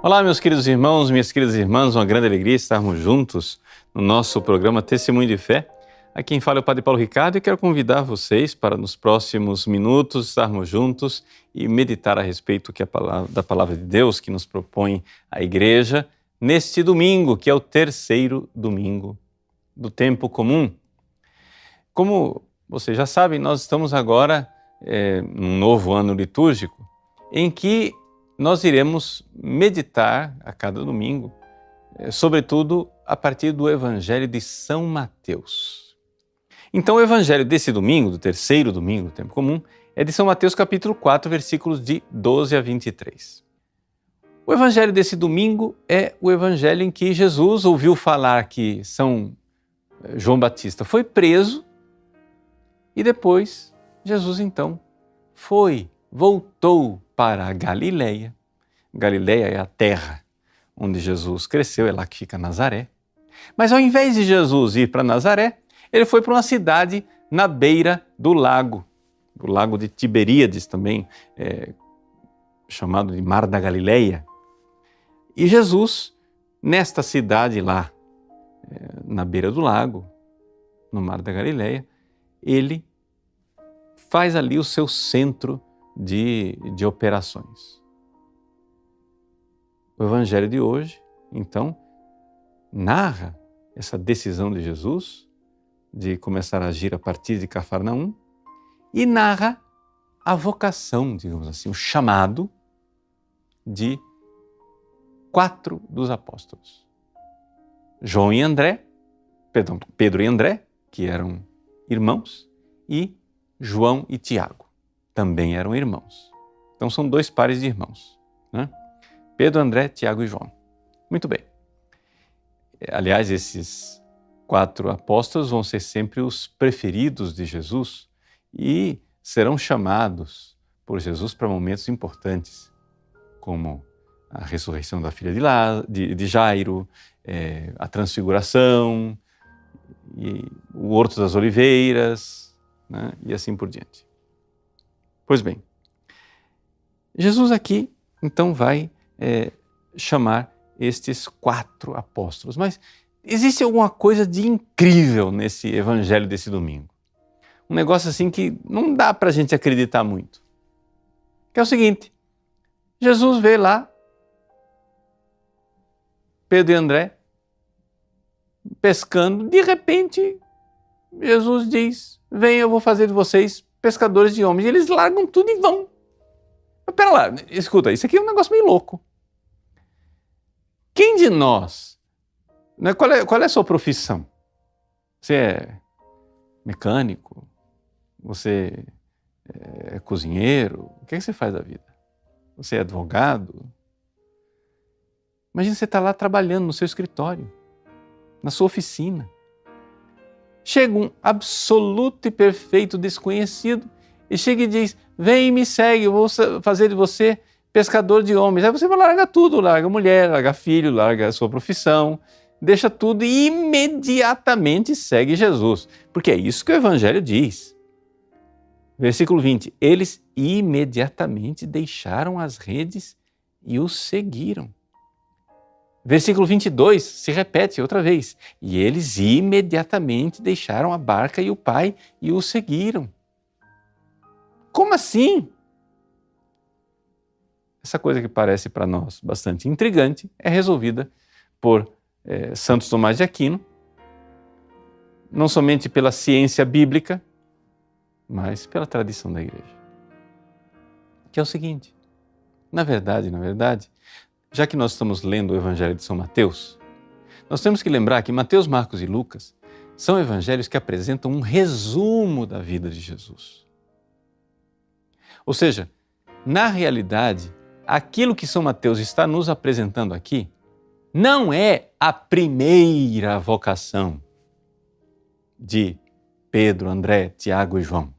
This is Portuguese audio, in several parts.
Olá, meus queridos irmãos, minhas queridas irmãs, uma grande alegria estarmos juntos no nosso programa Testemunho de Fé. Aqui quem fala é o Padre Paulo Ricardo e quero convidar vocês para nos próximos minutos estarmos juntos e meditar a respeito da palavra de Deus que nos propõe a Igreja neste domingo, que é o terceiro domingo do tempo comum. Como vocês já sabem, nós estamos agora num novo ano litúrgico em que nós iremos meditar a cada domingo, sobretudo a partir do Evangelho de São Mateus. Então o Evangelho desse domingo, do terceiro domingo do tempo comum, é de São Mateus capítulo 4, versículos de 12 a 23. O Evangelho desse domingo é o Evangelho em que Jesus ouviu falar que São João Batista foi preso e depois Jesus então voltou para a Galileia. Galileia é a terra onde Jesus cresceu, é lá que fica Nazaré. Mas ao invés de Jesus ir para Nazaré, ele foi para uma cidade na beira do lago de Tiberíades também, chamado de Mar da Galileia. E Jesus, nesta cidade lá, na beira do lago, no Mar da Galileia, ele faz ali o seu centro de operações. O Evangelho de hoje, então, narra essa decisão de Jesus de começar a agir a partir de Cafarnaum e narra a vocação, digamos assim, o chamado de 4 dos apóstolos. Pedro e André, que eram irmãos, e João e Tiago, também eram irmãos. Então são 2 pares de irmãos, né? Pedro, André, Tiago e João. Muito bem. Aliás, esses 4 apóstolos vão ser sempre os preferidos de Jesus e serão chamados por Jesus para momentos importantes, como a ressurreição da filha de Jairo, a transfiguração, e o Horto das Oliveiras, né? E assim por diante. Pois bem, Jesus aqui então vai chamar estes 4 apóstolos, mas existe alguma coisa de incrível nesse evangelho desse domingo. Um negócio assim que não dá para a gente acreditar muito. Que é o seguinte, Jesus vê lá Pedro e André pescando, de repente Jesus diz, venha, eu vou fazer de vocês pescadores de homens. E eles largam tudo e vão. Mas pera lá, escuta, isso aqui é um negócio meio louco. Quem de nós, né, qual é a sua profissão? Você é mecânico? Você é cozinheiro? O que você faz da vida? Você é advogado? Imagina você estar lá trabalhando no seu escritório, na sua oficina. Chega um absoluto e perfeito desconhecido e chega e diz, vem e me segue, eu vou fazer de você pescador de homens. Aí você vai largar tudo, larga a mulher, larga filho, larga a sua profissão, deixa tudo e imediatamente segue Jesus. Porque é isso que o Evangelho diz. Versículo 20, eles imediatamente deixaram as redes e o seguiram. Versículo 22 se repete outra vez. E eles imediatamente deixaram a barca e o pai e o seguiram. Como assim? Essa coisa que parece para nós bastante intrigante é resolvida por Santo Tomás de Aquino, não somente pela ciência bíblica, mas pela tradição da Igreja. Que é o seguinte, na verdade, já que nós estamos lendo o Evangelho de São Mateus, nós temos que lembrar que Mateus, Marcos e Lucas são evangelhos que apresentam um resumo da vida de Jesus. Ou seja, na realidade, aquilo que São Mateus está nos apresentando aqui não é a primeira vocação de Pedro, André, Tiago e João.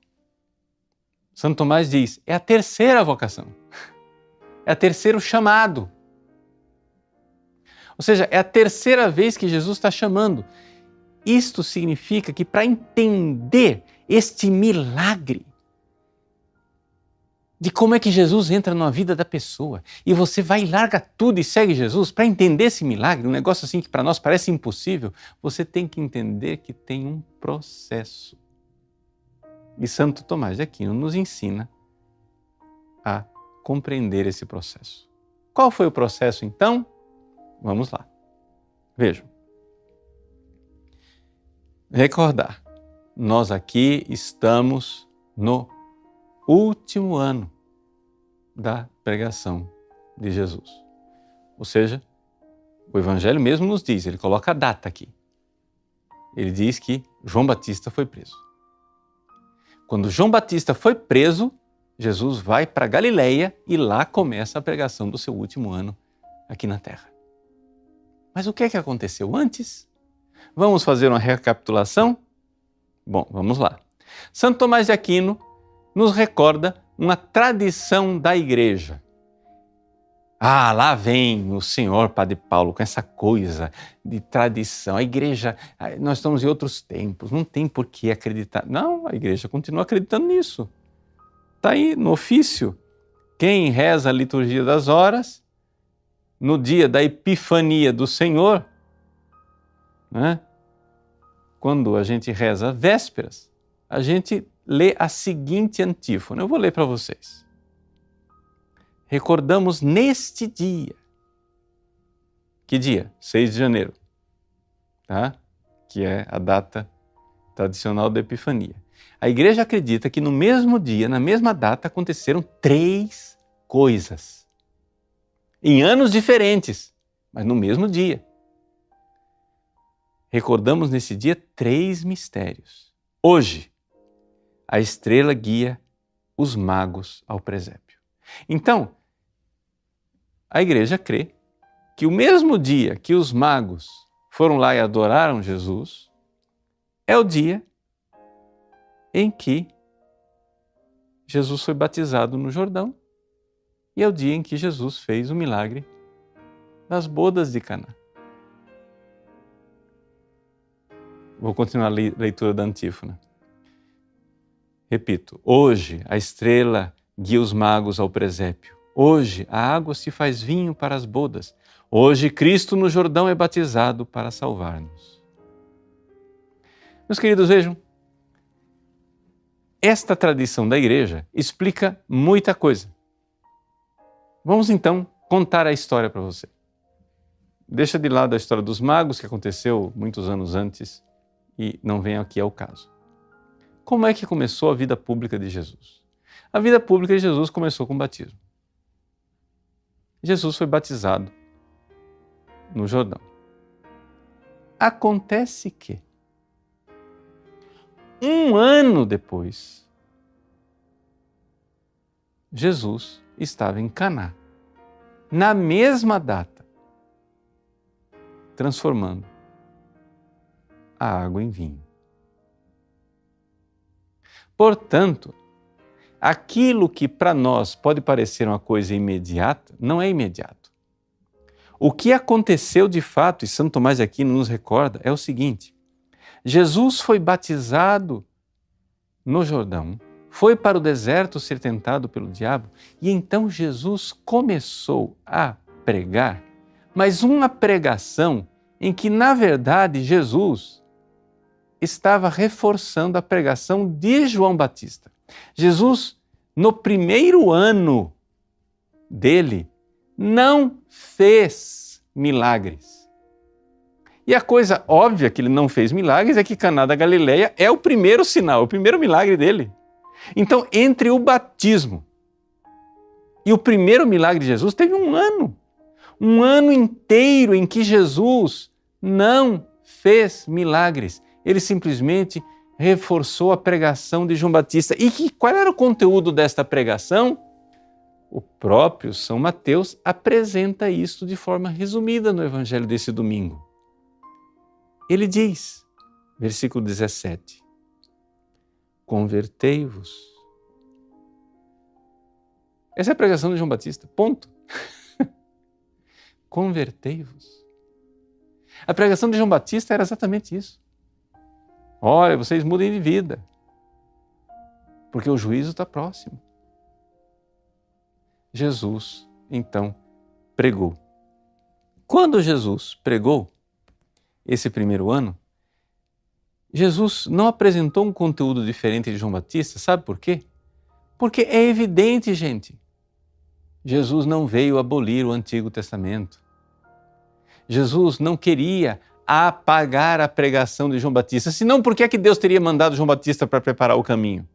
Santo Tomás diz, é a terceira vocação, é o terceiro chamado. Ou seja, é a terceira vez que Jesus está chamando. Isto significa que para entender este milagre de como é que Jesus entra na vida da pessoa e você vai e larga tudo e segue Jesus para entender esse milagre, um negócio assim que para nós parece impossível, você tem que entender que tem um processo. E Santo Tomás de Aquino nos ensina a compreender esse processo. Qual foi o processo então? Vamos lá. Vejam. Recordar, nós aqui estamos no último ano da pregação de Jesus. Ou seja, o Evangelho mesmo nos diz, ele coloca a data aqui. Ele diz que João Batista foi preso. Quando João Batista foi preso, Jesus vai para Galileia e lá começa a pregação do seu último ano aqui na Terra. Mas o que é que aconteceu antes? Vamos fazer uma recapitulação? Bom, vamos lá. Santo Tomás de Aquino nos recorda uma tradição da Igreja. Ah, lá vem o senhor Padre Paulo com essa coisa de tradição. A Igreja, nós estamos em outros tempos, não tem por que acreditar. Não, a Igreja continua acreditando nisso. Está aí no ofício. Quem reza a liturgia das horas, no dia da Epifania do Senhor, né? Quando a gente reza vésperas, a gente lê a seguinte antífona. Eu vou ler para vocês. Recordamos neste dia. Que dia? 6 de janeiro, tá? Que é a data tradicional da Epifania. A Igreja acredita que no mesmo dia, na mesma data, aconteceram 3 coisas. Em anos diferentes, mas no mesmo dia. Recordamos nesse dia 3 mistérios. Hoje, a estrela guia os magos ao presépio. Então, a Igreja crê que o mesmo dia que os magos foram lá e adoraram Jesus, é o dia em que Jesus foi batizado no Jordão e é o dia em que Jesus fez o milagre das bodas de Caná. Vou continuar a leitura da antífona. Repito, hoje a estrela guia os magos ao presépio. Hoje a água se faz vinho para as bodas. Hoje Cristo no Jordão é batizado para salvar-nos. Meus queridos, vejam, esta tradição da Igreja explica muita coisa. Vamos então contar a história para você. Deixa de lado a história dos magos, que aconteceu muitos anos antes, e não vem aqui ao caso. Como é que começou a vida pública de Jesus? A vida pública de Jesus começou com o batismo. Jesus foi batizado no Jordão. Acontece que, 1 ano depois, Jesus estava em Caná, na mesma data, transformando a água em vinho. Portanto, aquilo que para nós pode parecer uma coisa imediata, não é imediato. O que aconteceu de fato, e Santo Tomás de Aquino nos recorda, é o seguinte: Jesus foi batizado no Jordão, foi para o deserto ser tentado pelo diabo, e então Jesus começou a pregar, mas uma pregação em que, na verdade, Jesus estava reforçando a pregação de João Batista. Jesus, no primeiro ano dele, não fez milagres. E a coisa óbvia que ele não fez milagres é que Caná da Galileia é o primeiro sinal, o primeiro milagre dele. Então, entre o batismo e o primeiro milagre de Jesus, teve um ano inteiro em que Jesus não fez milagres. Ele simplesmente reforçou a pregação de João Batista. E qual era o conteúdo desta pregação? O próprio São Mateus apresenta isso de forma resumida no Evangelho desse domingo. Ele diz, versículo 17, convertei-vos. Essa é a pregação de João Batista, ponto. Convertei-vos. A pregação de João Batista era exatamente isso. Olha, vocês mudem de vida, porque o juízo está próximo. Jesus então pregou. Quando Jesus pregou esse primeiro ano, Jesus não apresentou um conteúdo diferente de João Batista, sabe por quê? Porque é evidente, gente. Jesus não veio abolir o Antigo Testamento. Jesus não queria apagar a pregação de João Batista, senão por que é que Deus teria mandado João Batista para preparar o caminho?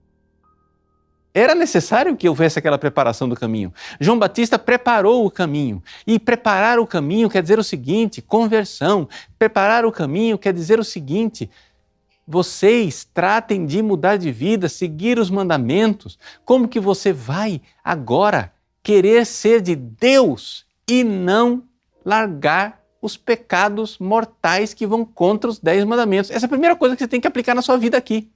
Era necessário que houvesse aquela preparação do caminho. João Batista preparou o caminho. E preparar o caminho quer dizer o seguinte, conversão. Preparar o caminho quer dizer o seguinte, vocês tratem de mudar de vida, seguir os mandamentos. Como que você vai agora querer ser de Deus e não largar os pecados mortais que vão contra os 10 mandamentos? Essa é a primeira coisa que você tem que aplicar na sua vida aqui.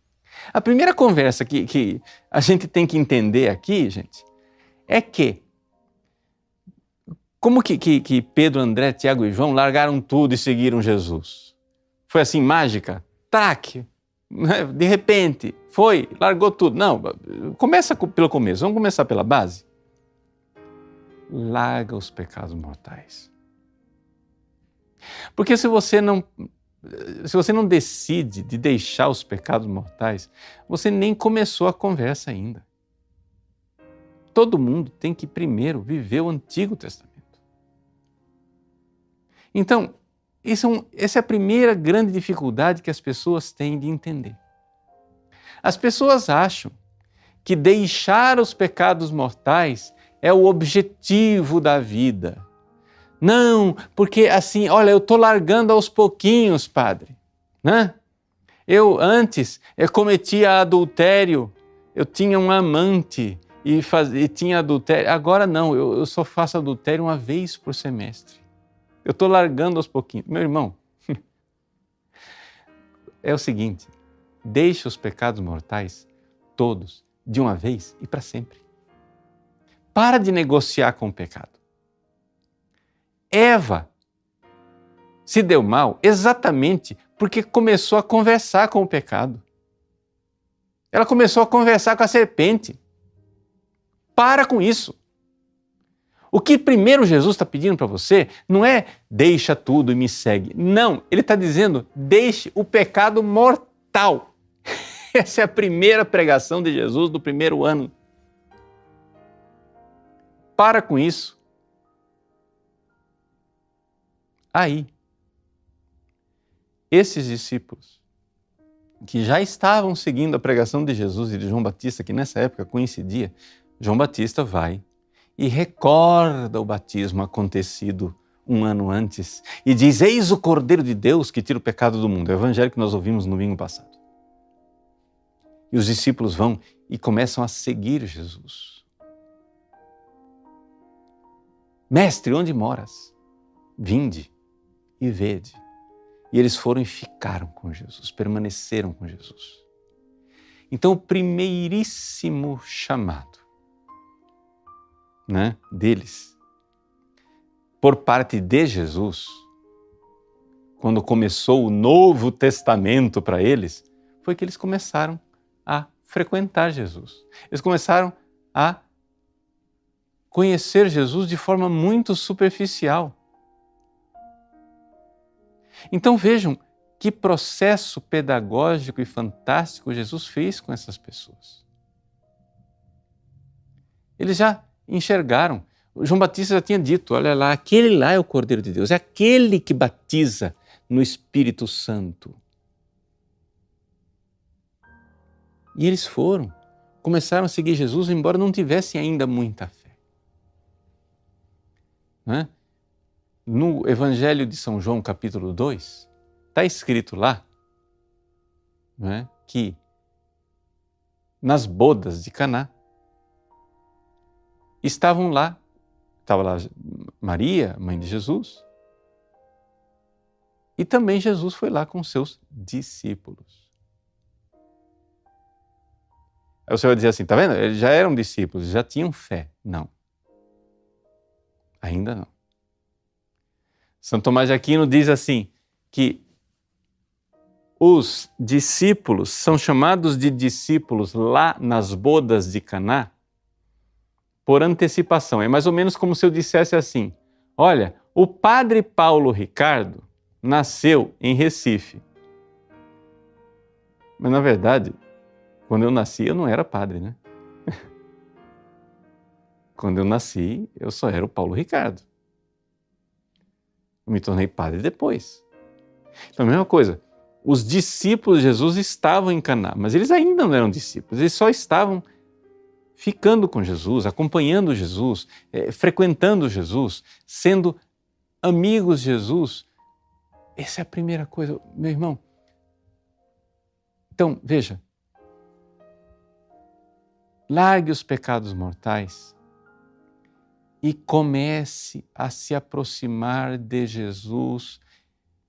A primeira conversa que a gente tem que entender aqui, gente, é que como que Pedro, André, Tiago e João largaram tudo e seguiram Jesus? Foi assim, mágica? Traque, de repente, foi, largou tudo. Não, começa pelo começo, vamos começar pela base. Larga os pecados mortais. Porque se você não decide de deixar os pecados mortais, você nem começou a conversa ainda. Todo mundo tem que primeiro viver o Antigo Testamento. Então, essa é a primeira grande dificuldade que as pessoas têm de entender. As pessoas acham que deixar os pecados mortais é o objetivo da vida. Não, porque assim, olha, eu estou largando aos pouquinhos, padre. Né? Eu cometia adultério, eu tinha um amante e tinha adultério. Agora não, eu só faço adultério uma vez por semestre. Eu estou largando aos pouquinhos. Meu irmão, é o seguinte, deixe os pecados mortais todos, de uma vez e para sempre. Para de negociar com o pecado. Eva se deu mal exatamente porque começou a conversar com o pecado. Ela começou a conversar com a serpente. Para com isso. O que primeiro Jesus está pedindo para você não é deixa tudo e me segue. Não, ele está dizendo deixe o pecado mortal. Essa é a primeira pregação de Jesus do primeiro ano. Para com isso. Aí, esses discípulos que já estavam seguindo a pregação de Jesus e de João Batista, que nessa época coincidia, João Batista vai e recorda o batismo acontecido um ano antes e diz, eis o Cordeiro de Deus que tira o pecado do mundo. É o evangelho que nós ouvimos no domingo passado. E os discípulos vão e começam a seguir Jesus. Mestre, onde moras? Vinde e vede. E eles foram e ficaram com Jesus, permaneceram com Jesus. Então, o primeiríssimo chamado, deles, por parte de Jesus, quando começou o Novo Testamento para eles, foi que eles começaram a frequentar Jesus. Eles começaram a conhecer Jesus de forma muito superficial. Então vejam que processo pedagógico e fantástico Jesus fez com essas pessoas. Eles já enxergaram. João Batista já tinha dito, olha lá, aquele lá é o Cordeiro de Deus, é aquele que batiza no Espírito Santo. E eles começaram a seguir Jesus, embora não tivessem ainda muita fé. No Evangelho de São João, capítulo 2, está escrito lá que nas bodas de Caná estava lá Maria, mãe de Jesus, e também Jesus foi lá com seus discípulos. Aí você vai dizer assim, tá vendo? Eles já eram discípulos, já tinham fé. Não. Ainda não. São Tomás de Aquino diz assim, que os discípulos são chamados de discípulos lá nas bodas de Caná, por antecipação. É mais ou menos como se eu dissesse assim: olha, o padre Paulo Ricardo nasceu em Recife. Mas na verdade, quando eu nasci, eu não era padre, né? Quando eu nasci, eu só era o Paulo Ricardo. Eu me tornei padre depois. Então, a mesma coisa, os discípulos de Jesus estavam em Caná, mas eles ainda não eram discípulos, eles só estavam ficando com Jesus, acompanhando Jesus, frequentando Jesus, sendo amigos de Jesus. Essa é a primeira coisa, meu irmão. Então, veja, largue os pecados mortais e comece a se aproximar de Jesus,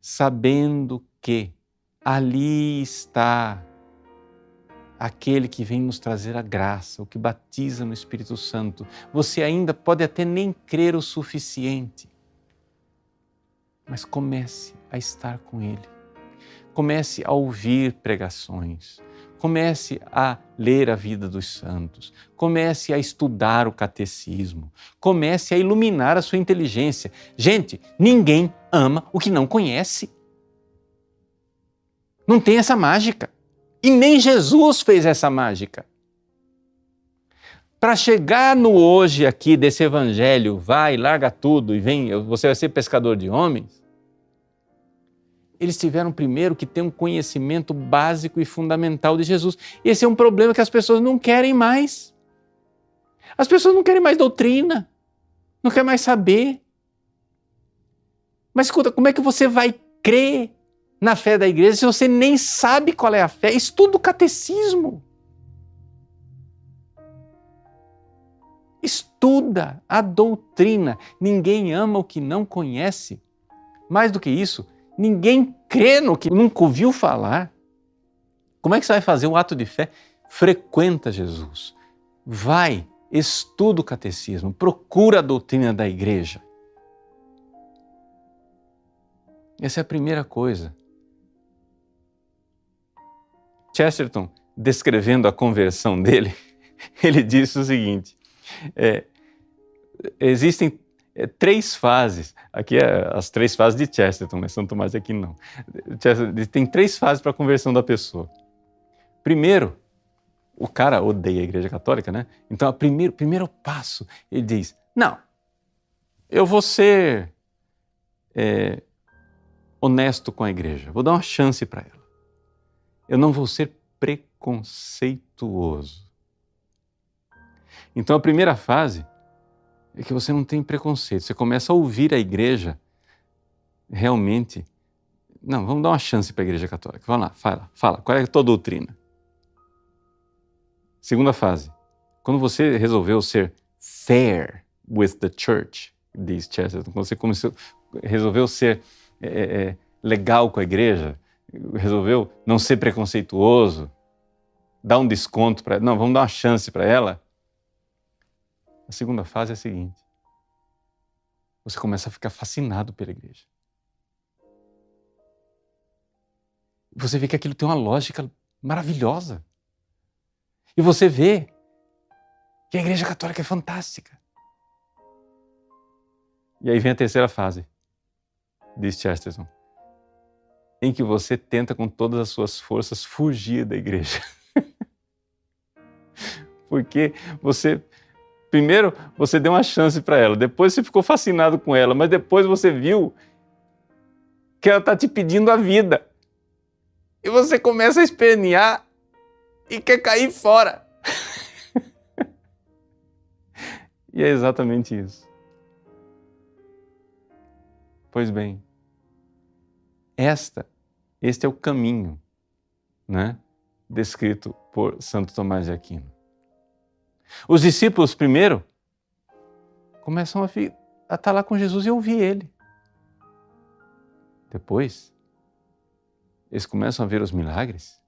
sabendo que ali está aquele que vem nos trazer a graça, o que batiza no Espírito Santo. Você ainda pode até nem crer o suficiente, mas comece a estar com Ele. Comece a ouvir pregações, comece a ler a vida dos santos, comece a estudar o catecismo, comece a iluminar a sua inteligência. Gente, ninguém ama o que não conhece. Não tem essa mágica. E nem Jesus fez essa mágica. Para chegar no hoje aqui desse evangelho, vai, larga tudo e vem, você vai ser pescador de homens, eles tiveram primeiro que ter um conhecimento básico e fundamental de Jesus. Esse é um problema que as pessoas não querem mais. As pessoas não querem mais doutrina, não querem mais saber. Mas escuta, como é que você vai crer na fé da igreja se você nem sabe qual é a fé? Estuda o catecismo. Estuda a doutrina. Ninguém ama o que não conhece. Mais do que isso, ninguém crê no que nunca ouviu falar. Como é que você vai fazer um ato de fé? Frequenta Jesus. Vai, estuda o catecismo, procura a doutrina da igreja. Essa é a primeira coisa. Chesterton, descrevendo a conversão dele, ele disse o seguinte: existem 3 fases, aqui as 3 fases de Chesterton, mas São Tomás de Aquino não. Tem 3 fases para a conversão da pessoa. Primeiro, o cara odeia a Igreja Católica, né? Então, o primeiro passo, ele diz: não, eu vou ser honesto com a Igreja, vou dar uma chance para ela. Eu não vou ser preconceituoso. Então, a primeira fase é que você não tem preconceito. Você começa a ouvir a Igreja realmente. Não, vamos dar uma chance para a Igreja Católica. Vamos lá, fala. Qual é a tua doutrina? Segunda fase. Quando você resolveu ser fair with the church, diz Chesterton, quando você resolveu ser legal com a Igreja, resolveu não ser preconceituoso, dar um desconto para ela, não, vamos dar uma chance para ela. A segunda fase é a seguinte: você começa a ficar fascinado pela Igreja. Você vê que aquilo tem uma lógica maravilhosa. E você vê que a Igreja Católica é fantástica. E aí vem a terceira fase, diz Chesterton, em que você tenta com todas as suas forças fugir da Igreja. Porque primeiro você deu uma chance para ela, depois você ficou fascinado com ela, mas depois você viu que ela está te pedindo a vida. E você começa a espernear e quer cair fora. E é exatamente isso. Pois bem, este é o caminho, né, descrito por Santo Tomás de Aquino. Os discípulos primeiro começam a estar lá com Jesus e ouvir Ele. Depois, eles começam a ver os milagres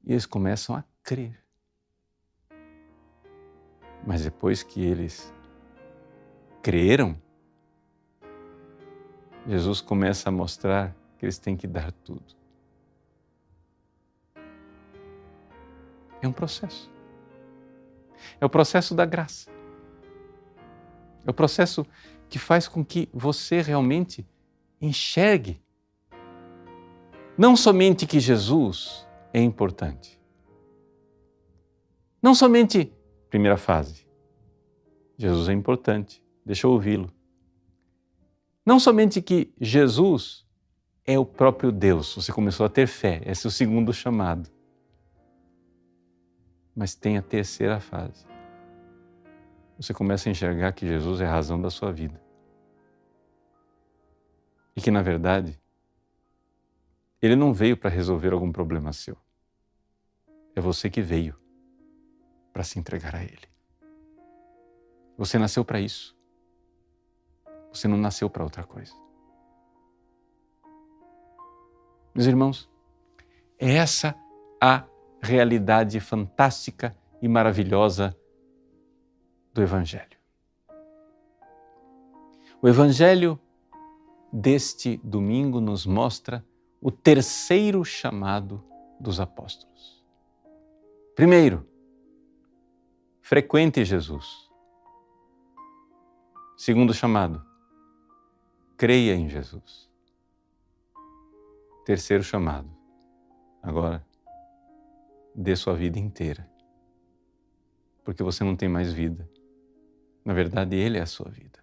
e eles começam a crer. Mas depois que eles creram, Jesus começa a mostrar que eles têm que dar tudo. É um processo. É o processo da graça. É o processo que faz com que você realmente enxergue não somente que Jesus é importante, não somente, primeira fase, Jesus é importante, deixa eu ouvi-lo. Não somente que Jesus é o próprio Deus, você começou a ter fé, esse é o segundo chamado. Mas tem a terceira fase. Você começa a enxergar que Jesus é a razão da sua vida. E que, na verdade, Ele não veio para resolver algum problema seu. É você que veio para se entregar a Ele. Você nasceu para isso. Você não nasceu para outra coisa. Meus irmãos, é essa a realidade fantástica e maravilhosa do Evangelho. O Evangelho deste domingo nos mostra o terceiro chamado dos apóstolos. Primeiro, frequente Jesus. Segundo chamado, creia em Jesus. Terceiro chamado, agora, dê sua vida inteira. Porque você não tem mais vida. Na verdade, Ele é a sua vida.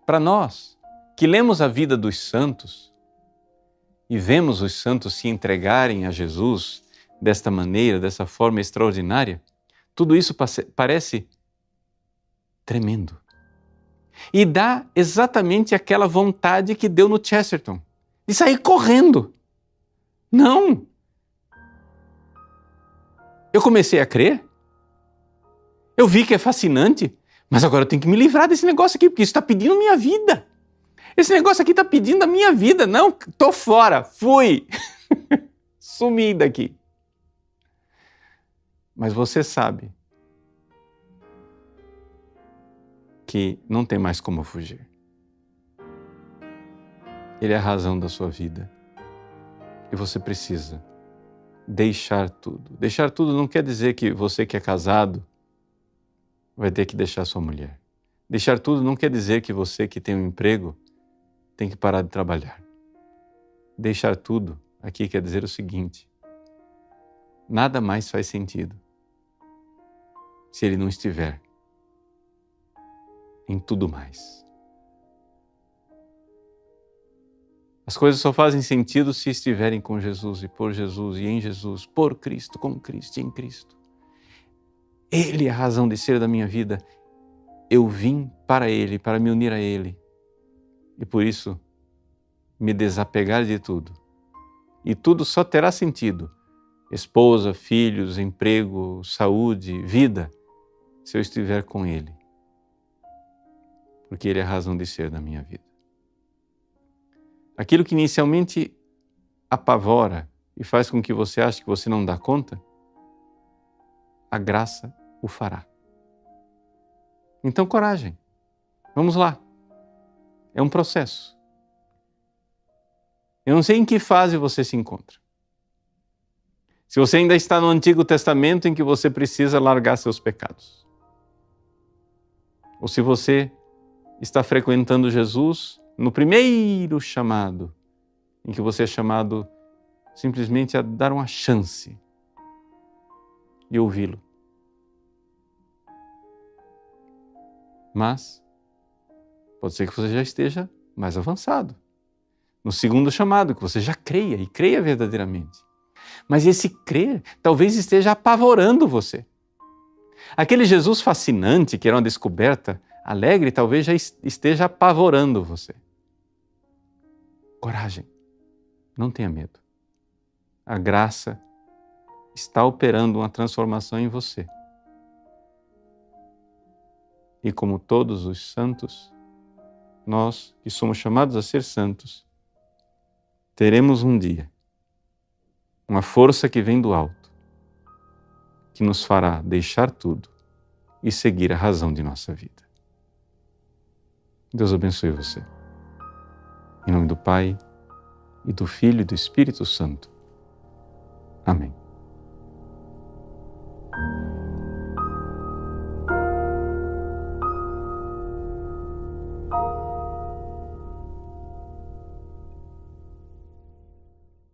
Para nós, que lemos a vida dos santos e vemos os santos se entregarem a Jesus desta maneira, dessa forma extraordinária, tudo isso parece tremendo. E dá exatamente aquela vontade que deu no Chesterton, de sair correndo. Não! Eu comecei a crer, eu vi que é fascinante, mas agora eu tenho que me livrar desse negócio aqui, porque isso está pedindo minha vida. Esse negócio aqui está pedindo a minha vida. Não, tô fora, fui, sumi daqui. Mas você sabe que não tem mais como fugir. Ele é a razão da sua vida. E você precisa deixar tudo. Deixar tudo não quer dizer que você que é casado vai ter que deixar sua mulher. Deixar tudo não quer dizer que você que tem um emprego tem que parar de trabalhar. Deixar tudo aqui quer dizer o seguinte: nada mais faz sentido se ele não estiver em tudo mais. As coisas só fazem sentido se estiverem com Jesus e por Jesus e em Jesus, por Cristo, com Cristo e em Cristo. Ele é a razão de ser da minha vida. Eu vim para Ele, para me unir a Ele. E por isso, me desapegar de tudo. E tudo só terá sentido. Esposa, filhos, emprego, saúde, vida, se eu estiver com Ele. Porque Ele é a razão de ser da minha vida. Aquilo que inicialmente apavora e faz com que você ache que você não dá conta, a graça o fará. Então, coragem. Vamos lá. É um processo. Eu não sei em que fase você se encontra. Se você ainda está no Antigo Testamento em que você precisa largar seus pecados. Ou se você está frequentando Jesus no primeiro chamado, em que você é chamado simplesmente a dar uma chance e ouvi-lo. Mas pode ser que você já esteja mais avançado. No segundo chamado, que você já creia e creia verdadeiramente. Mas esse crer talvez esteja apavorando você. Aquele Jesus fascinante, que era uma descoberta alegre, talvez já esteja apavorando você. Coragem, não tenha medo. A graça está operando uma transformação em você. E como todos os santos, nós que somos chamados a ser santos, teremos um dia uma força que vem do alto, que nos fará deixar tudo e seguir a razão de nossa vida. Deus abençoe você. Em nome do Pai, e do Filho e do Espírito Santo. Amém.